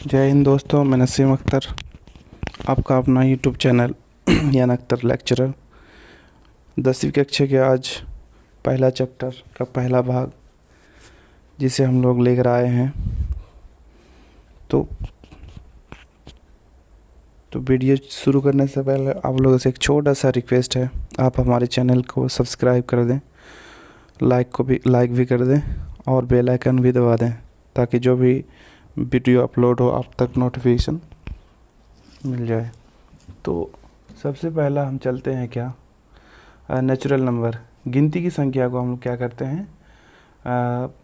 जय हिंद दोस्तों, मैं नसीम अख्तर, आपका अपना यूट्यूब चैनल यान अख्तर लेक्चरर। 10वीं कक्षा के आज पहला चैप्टर का पहला भाग जिसे हम लोग लेकर आए हैं। तो वीडियो शुरू करने से पहले आप लोगों से एक छोटा सा रिक्वेस्ट है, आप हमारे चैनल को सब्सक्राइब कर दें, लाइक भी कर दें और बेल आइकन भी दबा दें ताकि जो भी वीडियो अपलोड हो आप तक नोटिफिकेशन मिल जाए। तो सबसे पहला हम चलते हैं क्या, नेचुरल नंबर। गिनती की संख्या को हम लोग क्या करते हैं,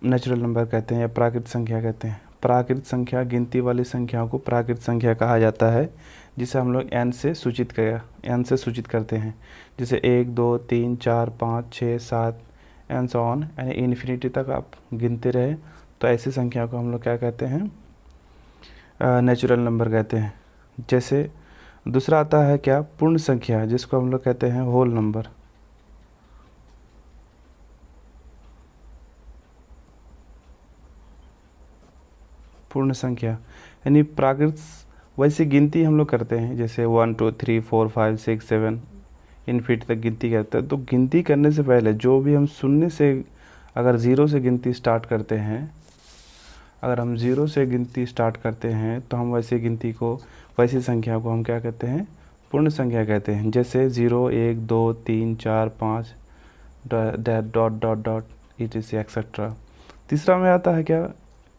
नेचुरल नंबर कहते हैं या प्राकृत संख्या कहते हैं। प्राकृत संख्या, गिनती वाली संख्याओं को प्राकृत संख्या कहा जाता है, जिसे हम लोग एन से सूचित करते हैं। जैसे 1 2 3 4 5 6 7 एंड सो ऑन, यानी इन्फिनिटी तक आप गिनते रहे तो ऐसी संख्या को हम लोग क्या कहते हैं, नेचुरल नंबर कहते हैं। जैसे दूसरा आता है क्या, पूर्ण संख्या, जिसको हम लोग कहते हैं होल नंबर। पूर्ण संख्या यानी प्राकृत वैसे गिनती हम लोग करते हैं, जैसे 1 2 3 4 5 6 7 इन्फिनिटी तक गिनती करते हैं। तो गिनती करने से पहले जो भी हम शून्य से, अगर ज़ीरो से गिनती स्टार्ट करते हैं, अगर हम ज़ीरो से गिनती स्टार्ट करते हैं तो हम वैसी संख्या को हम क्या कहते हैं, पूर्ण संख्या कहते हैं। जैसे 0 1 2 3 4 5 dot dot dot etc etcetera. तीसरा में आता है क्या,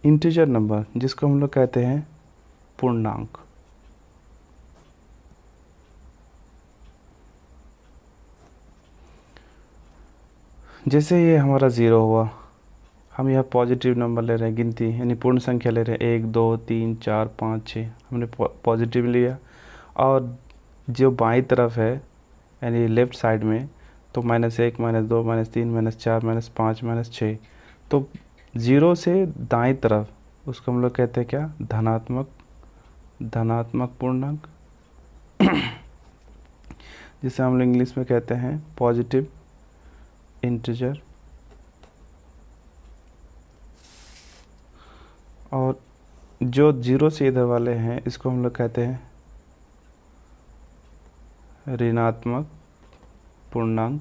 इंटीजर नंबर, जिसको हम लोग कहते हैं पूर्णांक। जैसे ये हमारा 0 हुआ, हम यह पॉजिटिव नंबर ले रहे हैं, गिनती यानी पूर्ण संख्या ले रहे हैं, 1 2 3 4 5 6 हमने पॉजिटिव लिया। और जो बाईं तरफ है यानी लेफ़्ट साइड में, तो -1 -2 -3 -4 -5 -6, तो 0 से दाईं तरफ उसको हम लोग कहते हैं क्या, धनात्मक पूर्णांक जिसे हम लोग इंग्लिश में कहते हैं पॉजिटिव इंटीजर। और जो 0 से इधर वाले हैं इसको हम लोग कहते हैं ऋणात्मक पूर्णांक,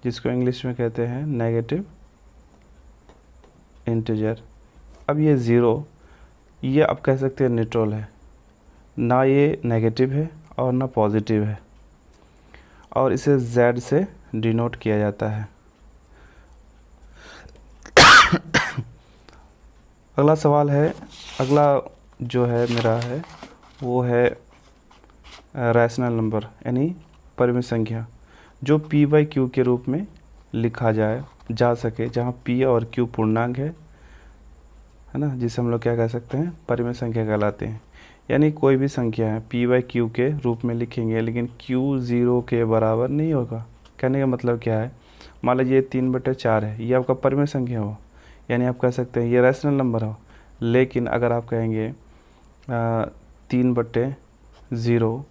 जिसको इंग्लिश में कहते हैं नेगेटिव इंटीजर। अब ये 0, ये आप कह सकते हैं न्यूट्रल है, ना ये नेगेटिव है और ना पॉजिटिव है, और इसे Z से डिनोट किया जाता है। अगला सवाल है, अगला जो है मेरा है वो है रैशनल नंबर यानी परिमित संख्या, जो P/Q के रूप में लिखा जा सके, जहाँ P और Q पूर्णांक है ना, जिसे हम लोग क्या कह सकते हैं, परिमित संख्या कहलाते हैं। यानी कोई भी संख्या है P/Q के रूप में लिखेंगे, लेकिन Q 0 के बराबर नहीं होगा। कहने का मतलब क्या है, मान लीजिए 3/4 है, ये आपका परिमित संख्या हो, यानी आप कह सकते हैं ये रैशनल नंबर हो। लेकिन अगर आप कहेंगे 3/0,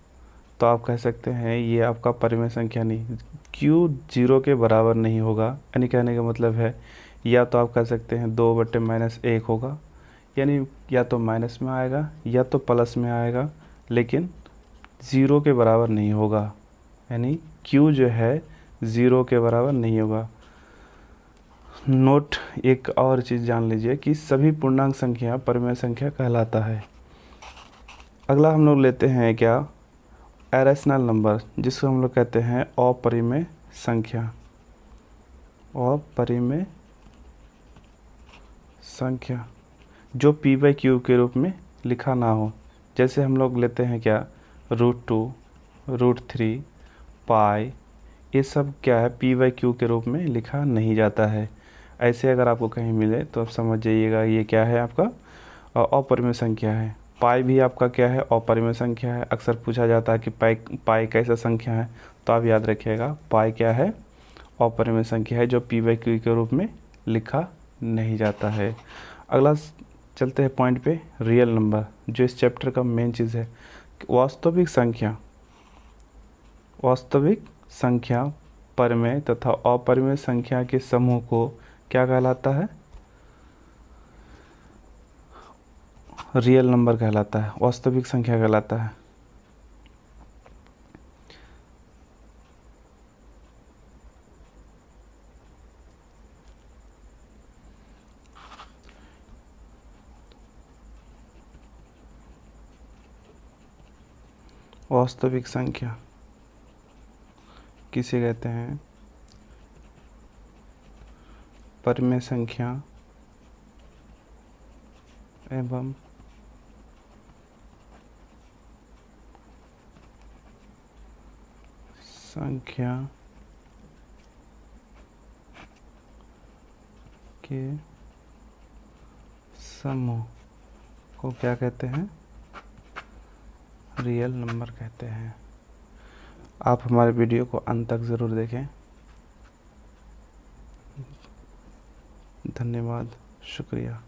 तो आप कह सकते हैं ये आपका परिमित संख्या नहीं, Q 0 के बराबर नहीं होगा। यानी कहने का मतलब है, या तो आप कह सकते हैं 2/-1 होगा, यानी या तो माइनस में आएगा या तो प्लस में आएगा, लेकिन 0 के बराबर नहीं होगा। यानी Q जो है 0 के बराबर नहीं होगा। नोट, एक और चीज़ जान लीजिए कि सभी पूर्णांक संख्या परिमेय संख्या कहलाता है। अगला हम लोग लेते हैं क्या, इरेशनल नंबर, जिसको हम लोग कहते हैं अपरिमेय संख्या। अपरिमेय संख्या जो P/Q के रूप में लिखा ना हो। जैसे हम लोग लेते हैं क्या, √2 √3 पाई, ये सब क्या है, P/Q के रूप में लिखा नहीं जाता है। ऐसे अगर आपको कहीं मिले तो आप समझ जाइएगा ये क्या है, आपका अपरिमेय संख्या है। पाई भी आपका क्या है, अपरिमेय संख्या है। अक्सर पूछा जाता है कि पाई कैसा संख्या है, तो आप याद रखिएगा पाई क्या है, अपरिमेय संख्या है जो P/Q के रूप में लिखा नहीं जाता है। अगला चलते हैं पॉइंट पे, रियल नंबर, जो इस चैप्टर का मेन चीज़ है। वास्तविक संख्या परिमेय तथा अपरिमेय संख्या के समूह को क्या कहलाता है, रियल नंबर कहलाता है, वास्तविक संख्या कहलाता है। वास्तविक संख्या किसे कहते हैं? परिमेय संख्या एवं संख्या के समूह को क्या कहते हैं? रियल नंबर कहते हैं। आप हमारे वीडियो को अंत तक ज़रूर देखें। धन्यवाद, शुक्रिया।